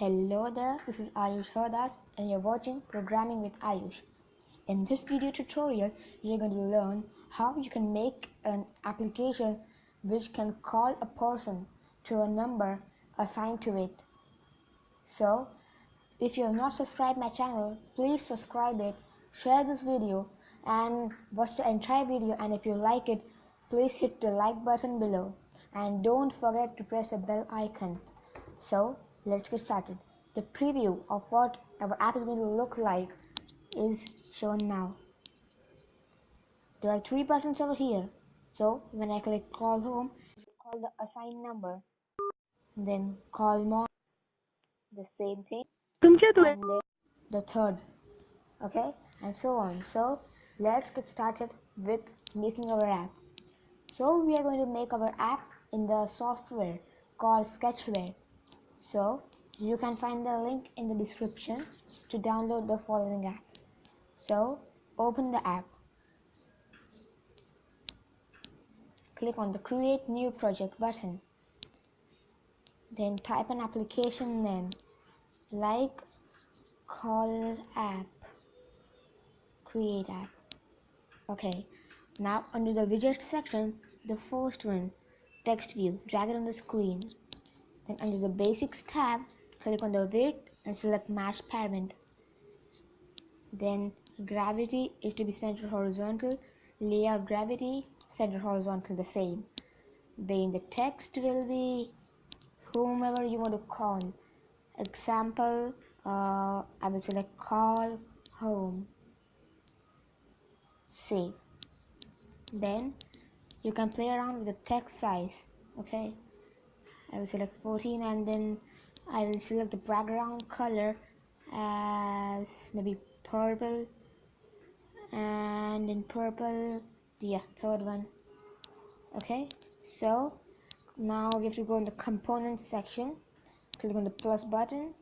Hello there, this is Aayush Hardas and you're watching Programming with Aayush. In this video tutorial, you're going to learn how you can make an application which can call a person to a number assigned to it. So, if you have not subscribed my channel, please subscribe it, share this video and watch the entire video, and if you like it, please hit the like button below and don't forget to press the bell icon. So let's get started. The preview of what our app is going to look like is shown now. There are three buttons over here. So when I click call home, call the assigned number, then call mom, the same thing, and then the third, okay, and so on. So let's get started with making our app. So we are going to make our app in the software called Sketchware. So you can find the link in the description to download the following app. So open the app, click on the create new project button, then type an application name like call app, create app. Okay, now under the widget section, the first one, text view, drag it on the screen. Then under the basics tab, click on the width and select match parent. Then gravity is to be centered horizontal, layout gravity centered horizontal, the same. Then the text will be whomever you want to call. Example, I will select call home, save. Then you can play around with the text size. Okay, I will select 14 and then I will select the background color as maybe purple, and in purple, the third one. Okay, so now we have to go in the components section, click on the plus button,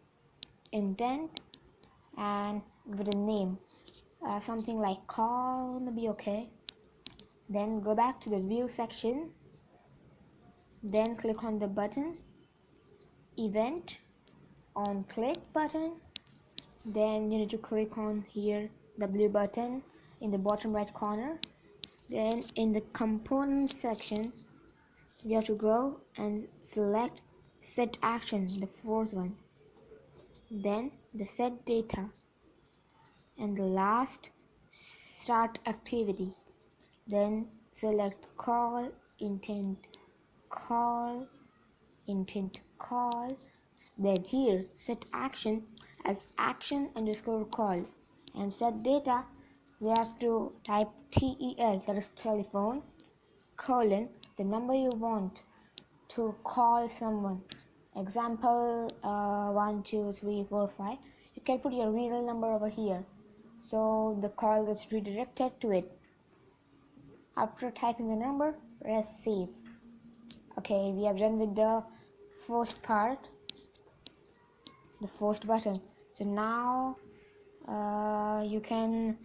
indent, and give it a name, something like call maybe. Okay, then go back to the view section, then click on the button event on click button, then you need to click on here the blue button in the bottom right corner. Then in the component section we have to go and select set action, the fourth one, then the set data, and the last start activity. Then select call intent, call intent, call. Then here set action as action underscore call, and set data we have to type TEL, that is telephone, colon the number you want to call someone. Example 1 2 3 4 5. You can put your real number over here so the call gets redirected to it. After typing the number, press save. Okay, we have done with the first part, the first button. So now you can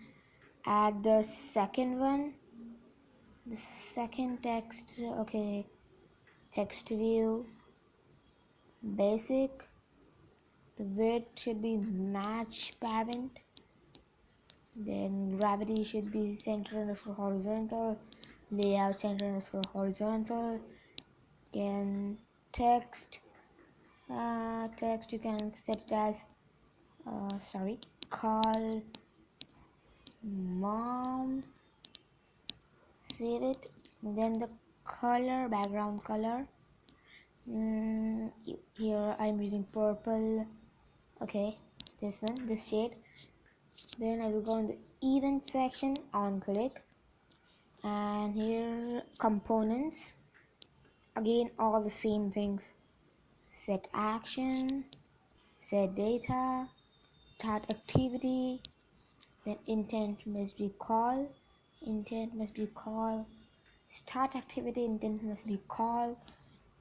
add the second one, the second text. Okay, text view, basic, the width should be match parent, then gravity should be center underscore horizontal, layout center underscore horizontal. Then text you can set it as call mom, save it. Then the color, background color, here I'm using purple. Okay, this one, this shade. Then I will go in the event section, on click, and here components, again all the same things, set action, set data, start activity, then intent must be call, start activity, intent must be call.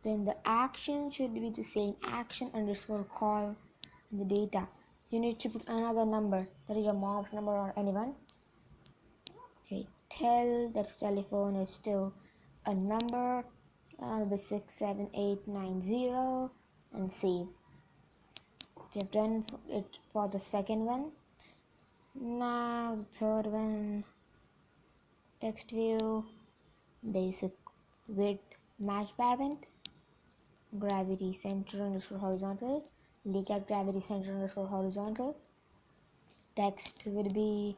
Then the action should be the same, action underscore call, and the data you need to put another number, that is your mom's number or anyone. Okay, tell that's telephone is still a number, maybe 67890, and save. We have done it for the second one. Now the third one, text view, basic width match parent, gravity center underscore horizontal, look at gravity center underscore horizontal. Text would be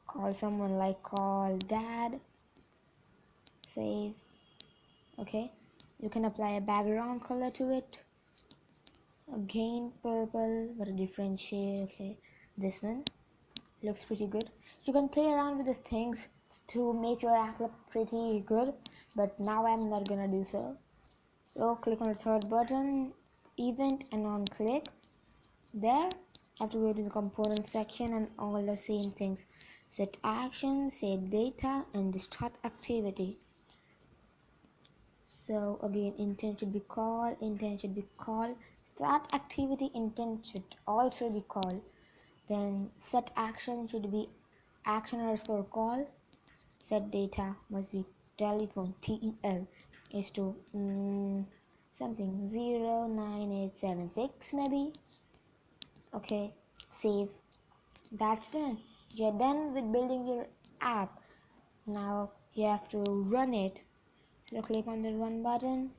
call someone like call dad, save. Okay, you can apply a background color to it, again purple but a different shade. Okay, this one looks pretty good. You can play around with these things to make your app look pretty good, but now I'm not gonna do so. So click on the third button, event, and on click. There, I have to go to the component section and all the same things. Set action, set data, and start activity. So again, intent should be call, intent should be call, start activity intent should also be call. Then set action should be action underscore call. Set data must be telephone, TEL is to something 09876 maybe. Okay, save. That's done. You're done with building your app. Now you have to run it. So click on the run button.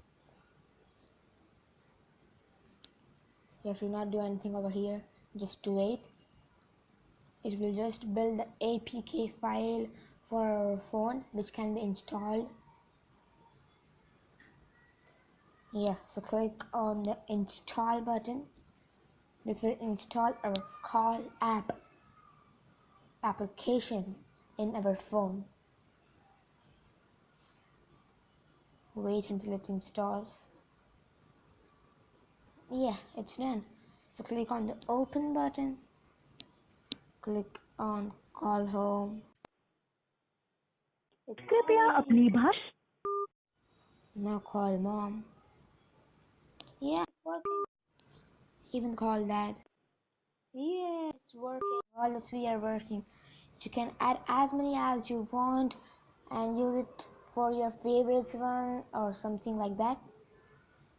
You have to not do anything over here, just wait. It will just build the APK file for our phone which can be installed. Yeah, so click on the install button. This will install our call app application in our phone. Wait until it installs. Yeah, it's done. So click on the open button. Click on call home. कृपया अपनी भाषा Now call mom. Yeah, it's working. Even call dad. Yeah, it's working. All the three are working. You can add as many as you want and use it for your favorites one or something like that.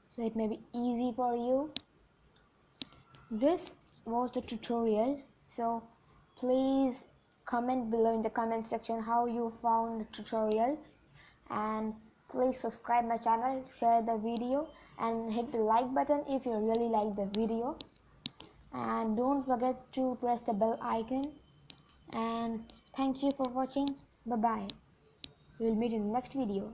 So it may be easy for you. This was the tutorial. So please comment below in the comment section how you found the tutorial, and please subscribe my channel, share the video, and hit the like button if you really like the video, and don't forget to press the bell icon. And thank you for watching. Bye bye. We'll meet in the next video.